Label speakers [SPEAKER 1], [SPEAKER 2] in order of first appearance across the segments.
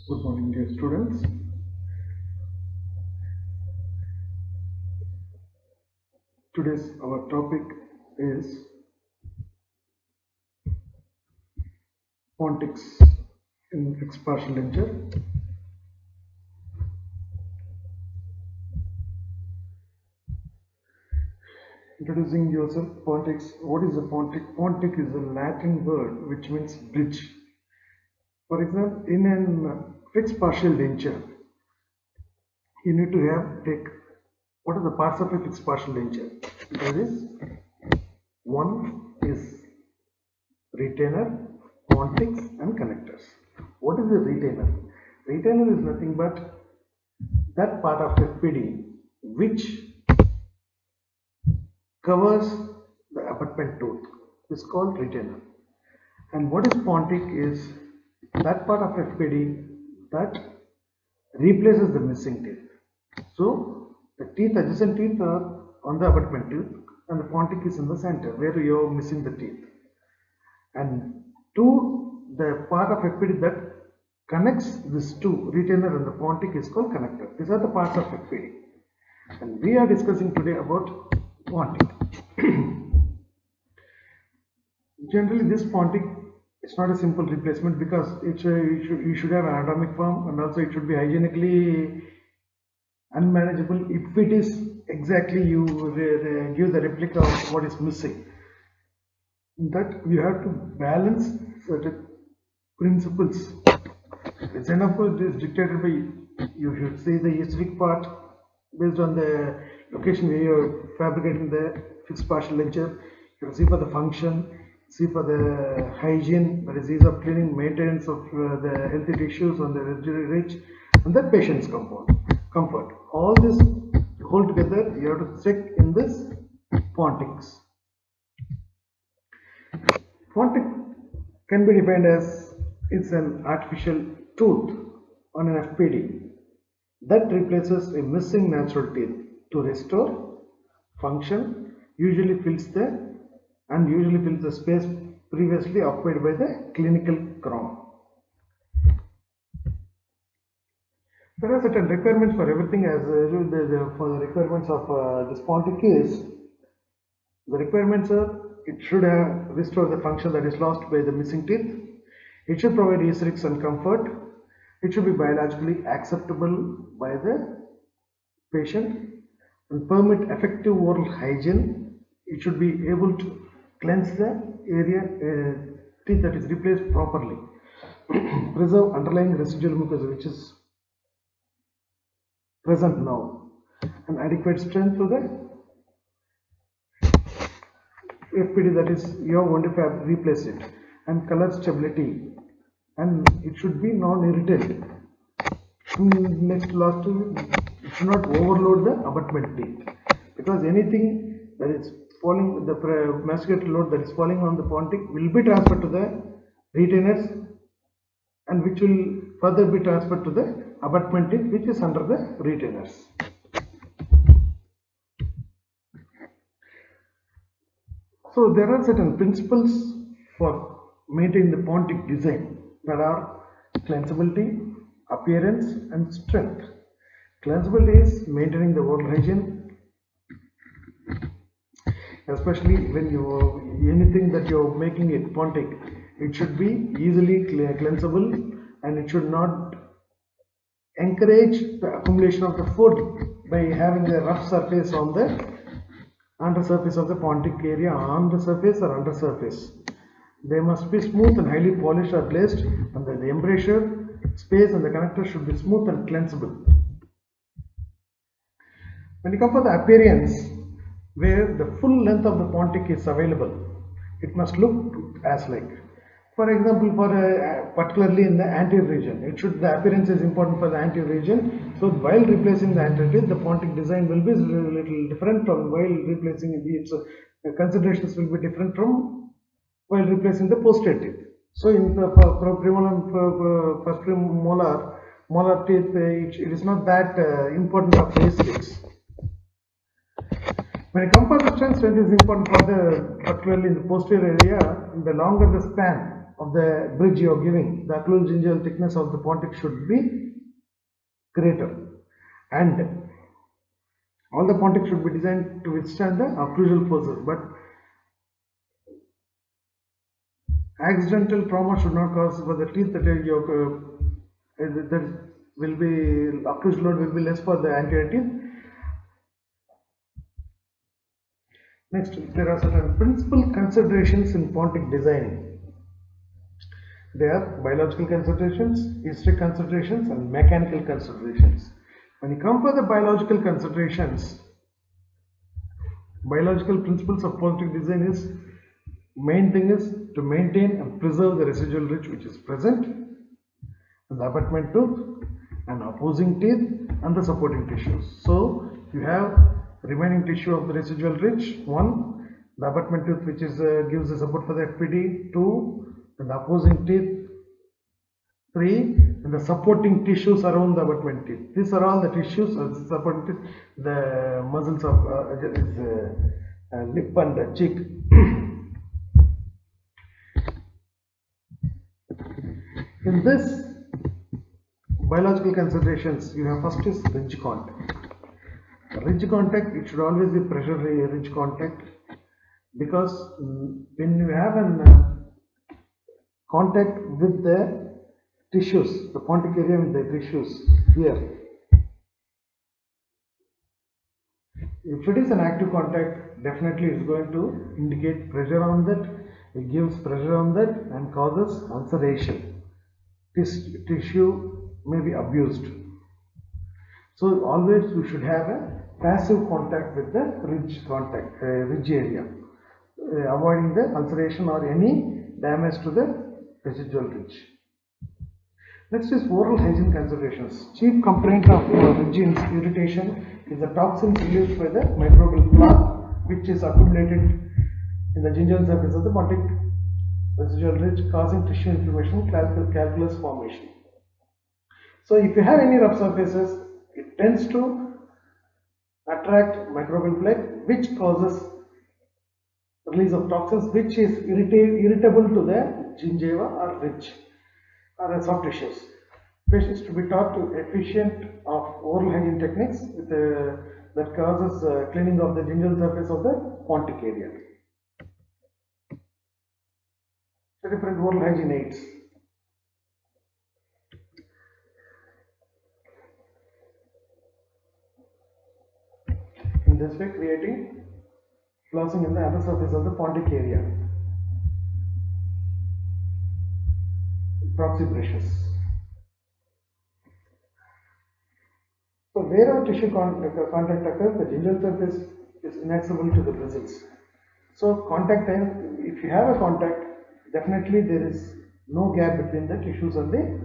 [SPEAKER 1] Good morning, dear students. Today's our topic is phonetics in fixed partial lecture. Introducing yourself, phonetics. What is a phonetic? Phonetic is a Latin word which means bridge. For example, in an fixed partial denture, you need to take what are the parts of a fixed partial denture? That is, one is retainer, phonetics, and connectors. What is a retainer? Retainer is nothing but that part of FPD which covers the abutment tooth is called retainer. And what is phontic is that part of FPD that replaces the missing teeth. So the adjacent teeth are on the abutment tooth and the phontic is in the center where you are missing the teeth. And the part of FPD that connects these two, retainer and the phontic, is called connector. These are the parts of FPD. And we are discussing today about phontic. Generally, this phontic is not a simple replacement because you should have an anatomic form and also it should be hygienically unmanageable if it is exactly you give the replica of what is missing. That you have to balance certain principles. The xenophore is dictated by you should see the aesthetic part based on the location where you're fabricating the fixed partial denture. You see for the function, see for the hygiene, that is ease of cleaning, maintenance of the healthy tissues on the rich, and the patient's comfort. All this whole together you have to check in this phonetics. Phontic can be defined as it's an artificial tooth on an FPD that replaces a missing natural teeth to restore function, usually fills the space previously occupied by the clinical crown. There are certain requirements for everything as for the requirements of this phontic case. The requirements are it should have restore the function that is lost by the missing teeth. It should provide aesthetics and comfort. It should be biologically acceptable by the patient and permit effective oral hygiene. It should be able to cleanse the teeth that is replaced properly, preserve underlying residual mucosa which is present now, and adequate strength to the FPD that is you are going to replace it, and color stability, and it should be non-irritant. It should not overload the abutment teeth because anything that is falling, the masticated load that is falling on the phontic will be transferred to the retainers and which will further be transferred to the abutment teeth which is under the retainers. So there are certain principles for maintaining the phontic design that are cleansability, appearance, and strength. Cleansability is maintaining the oral hygiene, especially when anything that you're making it phontic, it should be easily cleansable and it should not encourage the accumulation of the food by having the rough surface on the under surface of the phontic area, on the surface or under surface. They must be smooth and highly polished or glazed, and the embrasure space and the connector should be smooth and cleansable. When you come for the appearance, where the full length of the phontic is available, it must look as like. For example, particularly in the anterior region, the appearance is important for the anterior region. So while replacing the anterior teeth, the phontic design will be a little different from while replacing its considerations will be different from while replacing the posterior teeth. So in the first molar teeth, it is not that important of aesthetics. When it comes to strength is important for particularly in the posterior area. The longer the span, of the bridge you are giving, the occlusal gingival thickness of the pontic should be greater, and all the pontic should be designed to withstand the occlusal forces. But accidental trauma should not cause for the teeth that that will be occlusal load will be less for the anterior teeth. Next, there are certain principal considerations in pontic designing. They are biological considerations, aesthetic considerations, and mechanical considerations. When you come for the biological considerations, biological principles of pontic design is main thing is to maintain and preserve the residual ridge which is present in the abutment tooth and opposing teeth and the supporting tissues. So you have remaining tissue of the residual ridge, 1, the abutment tooth which is gives the support for the FPD, 2, and the opposing teeth, 3, and the supporting tissues around the abutment teeth. These are all the tissues of the supporting teeth, the muscles of lip and the cheek. In this biological considerations, you have first is ridge contact. Ridge contact, it should always be pressure ridge contact, because when you have an contact with the tissues, the pontic area with the tissues here, if it is an active contact, definitely it's going to indicate pressure on that, it gives pressure on that and causes ulceration. This tissue may be abused. So always you should have a passive contact with the ridge contact, ridge area, avoiding the ulceration or any damage to the residual ridge. Next is oral hygiene considerations. Chief complaint of ridge irritation is the toxins released by the microbial plaque, which is accumulated in the gingival surface of the pontic residual ridge, causing tissue inflammation, calculus formation. So if you have any rough surfaces, it tends to attract microbial plaque, which causes release of toxins, which is irritable to the gingiva or ridge or soft tissues. Patients to be taught to efficient of oral hygiene techniques with, that causes cleaning of the gingival surface of the pontic area. The different oral hygiene aids. In this way, creating flossing in the upper surface of the pontic area. Proxy brushes. So wherever tissue contact occurs, the gingival surface is inaccessible to the bristles. So contact time, if you have a contact, definitely there is no gap between the tissues and the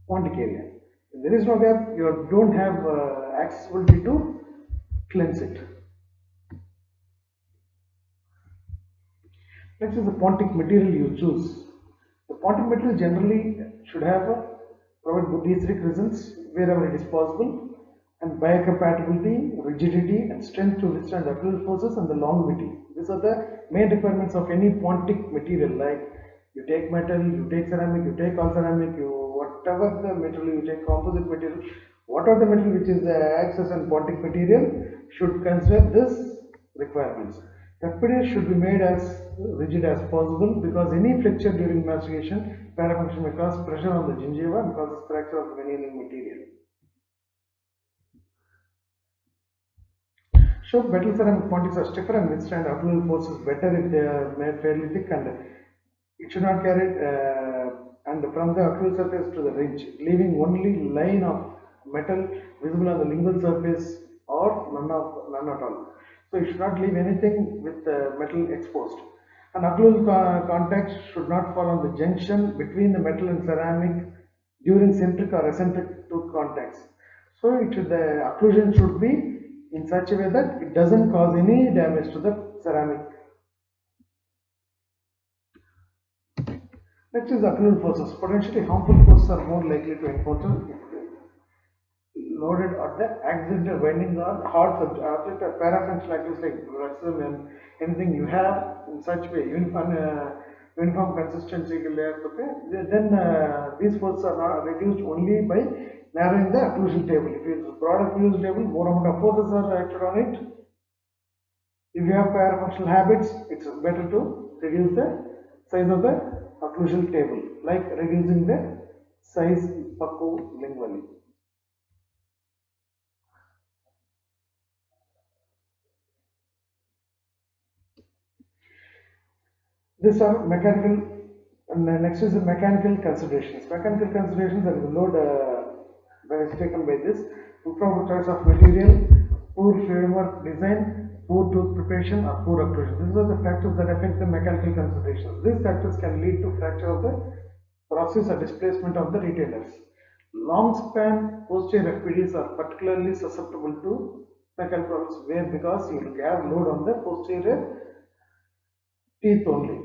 [SPEAKER 1] pontic area. If there is no gap, you don't have accessibility to cleanse it. Next is the pontic material you choose. The pontic material generally should have provide good aesthetic results wherever it is possible, and biocompatibility, rigidity, and strength to withstand occlusal forces, and the longevity. These are the main requirements of any pontic material. Like you take metal, you take ceramic, you take all ceramic, you whatever the material you take, composite material, whatever the material which is the access and pontic material should consider this requirements. FPD should be made as rigid as possible, because any flexure during mastication, parafunction may cause pressure on the gingiva and causes fracture of the venereal material. So metal ceramic pontics are stiffer and withstand occlusal forces better if they are made fairly thick, and it should not carry and from the occlusal surface to the ridge, leaving only line of metal visible on the lingual surface or none at all. So you should not leave anything with metal exposed. And occlusal contact should not fall on the junction between the metal and ceramic during centric or eccentric tooth contacts. So the occlusion should be in such a way that it doesn't cause any damage to the ceramic. Next is occlusal forces. Potentially harmful forces are more likely to encounter if loaded at the accidental binding or hard object parafunctional activities like bruxism and anything you have in such way, uniform consistency layer, okay, then these forces are not reduced only by narrowing the occlusion table. If it is a broad occlusion table, more amount of forces are acted on it. If you have parafunctional habits, it's better to reduce the size of the occlusion table, like reducing the size Pacu lingually. These are mechanical, and next is the mechanical considerations. Mechanical considerations are the load that is taken by this, improper choice of material, poor framework design, poor tooth preparation, or poor occlusion. These are the factors that affect the mechanical considerations. These factors can lead to fracture of the process or displacement of the retailers. Long span posterior FPDs are particularly susceptible to mechanical problems where because you have load on the posterior teeth only.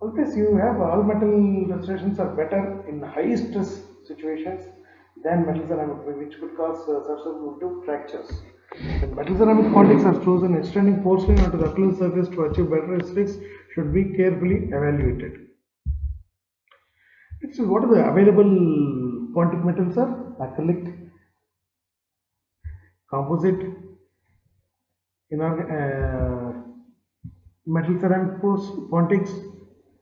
[SPEAKER 1] Always you have all metal restorations are better in high stress situations than metal ceramic, which could cause susceptible to fractures. When metal ceramic contics are chosen, extending porcelain onto the occlusal surface to achieve better aesthetics should be carefully evaluated. Next is what are the available Pontic metals are? Acrylic, composite, metal ceramic pontics,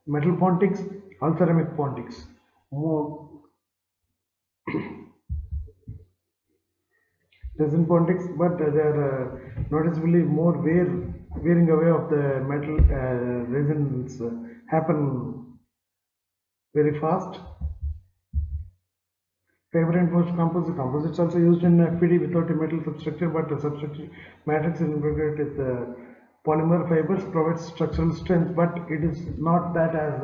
[SPEAKER 1] metal pontics, all ceramic pontics. More resin pontics, but they are noticeably more wearing away of the metal resins happen very fast. Fiber reinforced composites also used in FPD without a metal substructure, but the substructure matrix is integrated with polymer fibers provides structural strength, but it is not that as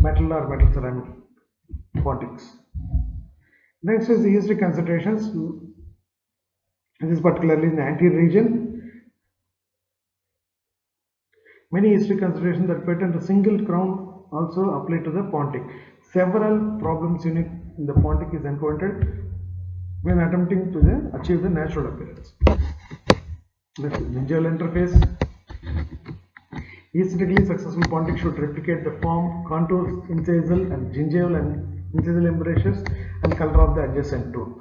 [SPEAKER 1] metal or metal ceramic pontics. Next is the history considerations. This is particularly in the anterior region. Many history considerations that patent a single crown also apply to the pontic. Several problems unique in the pontic is encountered when attempting to achieve the natural appearance. Next, gingival interface. Aesthetically successful pontic should replicate the form, contours, incisal and gingival and incisal embrasures and color of the adjacent tooth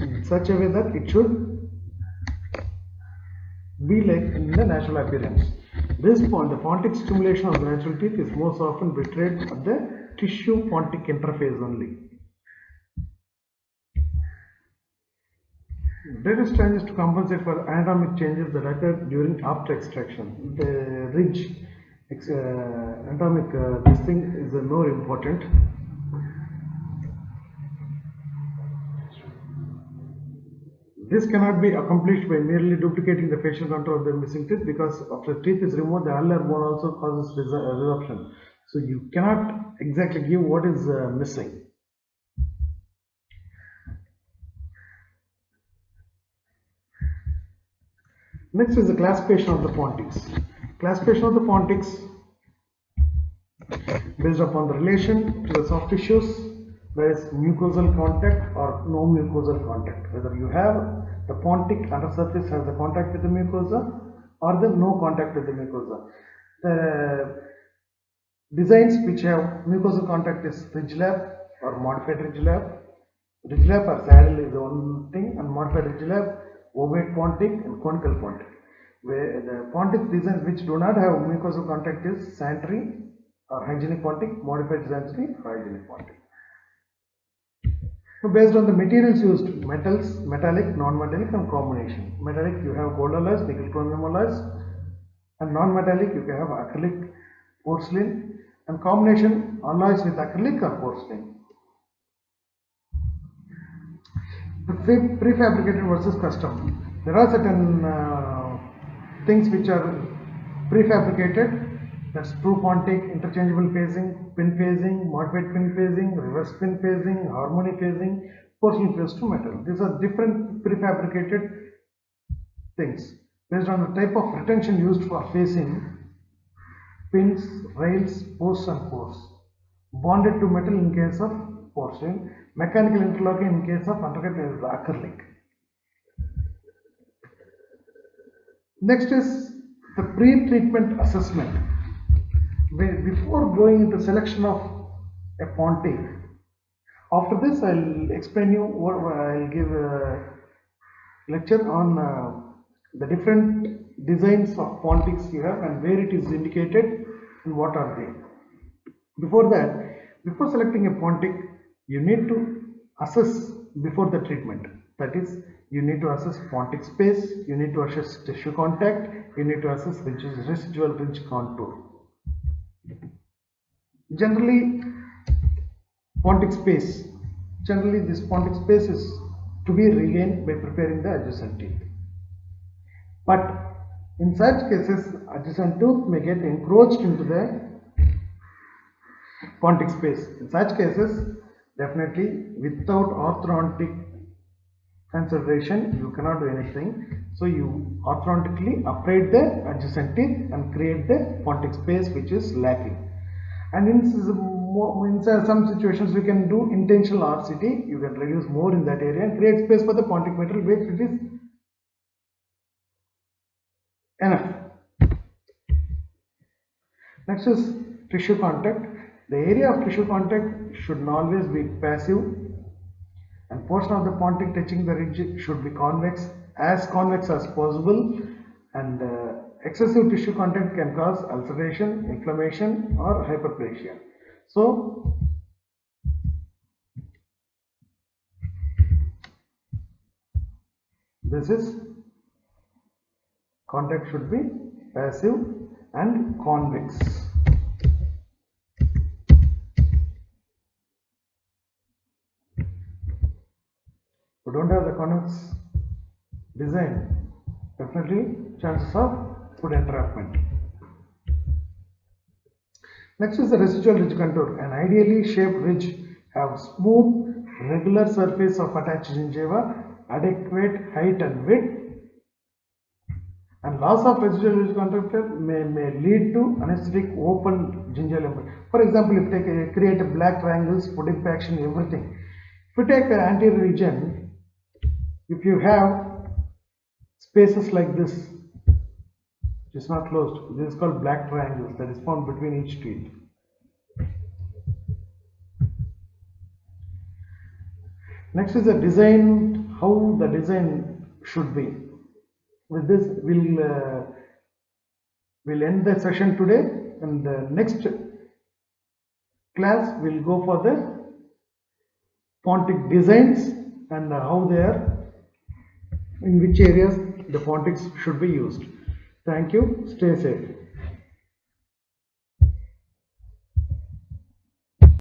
[SPEAKER 1] in such a way that it should be like in the natural appearance. This point, the pontic stimulation of the natural teeth is most often betrayed at the tissue pontic interface only. There is changes to compensate for anatomic changes that occur during after extraction. The ridge anatomic this thing is more important. This cannot be accomplished by merely duplicating the facial contour of the missing teeth because after teeth is removed, the ulnar bone also causes resorption. So you cannot exactly give what is missing. Next is the classification of the pontics. Classification of the pontics based upon the relation to the soft tissues, there is mucosal contact or no mucosal contact. Whether you have the pontic under surface has the contact with the mucosa or the no contact with the mucosa. The designs which have mucosal contact is ridge lap or modified ridge lap. Ridge lap or saddle is the one thing, and modified ridge lap, ovate pontic and conical pontic. Where the pontic designs which do not have mucosal contact is sanitary or hygienic pontic, modified sanitary or hygienic pontic. So based on the materials used, metals, metallic, non-metallic and combination. Metallic you have gold alloys, nickel chromium alloys, and non-metallic you can have acrylic, porcelain, and combination alloys with acrylic or porcelain. The prefabricated versus custom. There are certain things which are prefabricated. That's true pontic, interchangeable phasing, pin phasing, modified pin phasing, reverse pin phasing, harmony phasing, porcelain phase to metal. These are different prefabricated things. Based on the type of retention used for phasing, pins, rails, posts and cores. Bonded to metal in case of porcelain, mechanical interlocking in case of undercut is acrylic. Next is the pre-treatment assessment. Before going into selection of a Pontic, after this I'll explain you what I'll give a lecture on the different designs of Pontics you have and where it is indicated and what are they. Before that, before selecting a Pontic, you need to assess before the treatment. That is, you need to assess Pontic space, you need to assess tissue contact, you need to assess residual ridge contour. Generally, Pontic space. Generally, this Pontic space is to be regained by preparing the adjacent teeth. But in such cases, adjacent tooth may get encroached into the Pontic space. In such cases, definitely without orthodontic consideration, you cannot do anything. So you orthodontically upright the adjacent teeth and create the Pontic space which is lacking. And in some situations, you can do intentional RCT. You can reduce more in that area and create space for the Pontic material which it is enough. Next is tissue contact. The area of tissue contact should always be passive, and portion of the Pontic touching the ridge should be convex as possible, and excessive tissue contact can cause ulceration, inflammation or hyperplasia. So this is contact should be passive and convex. We don't have the convex design, definitely chances of food entrapment. Next is the residual ridge contour. An ideally shaped ridge have smooth, regular surface of attached gingiva, adequate height and width, and loss of residual ridge contour may lead to anesthetic open gingival impact. For example, if you create a black triangles, food impaction, everything. If you take an anterior region, if you have spaces like this, it is not closed. This is called black triangles that is found between each teeth. Next is the design, how the design should be. With this, we'll end the session today, and the next class we'll go for the Pontic designs and how they are, in which areas the Pontics should be used. Thank you. Stay safe.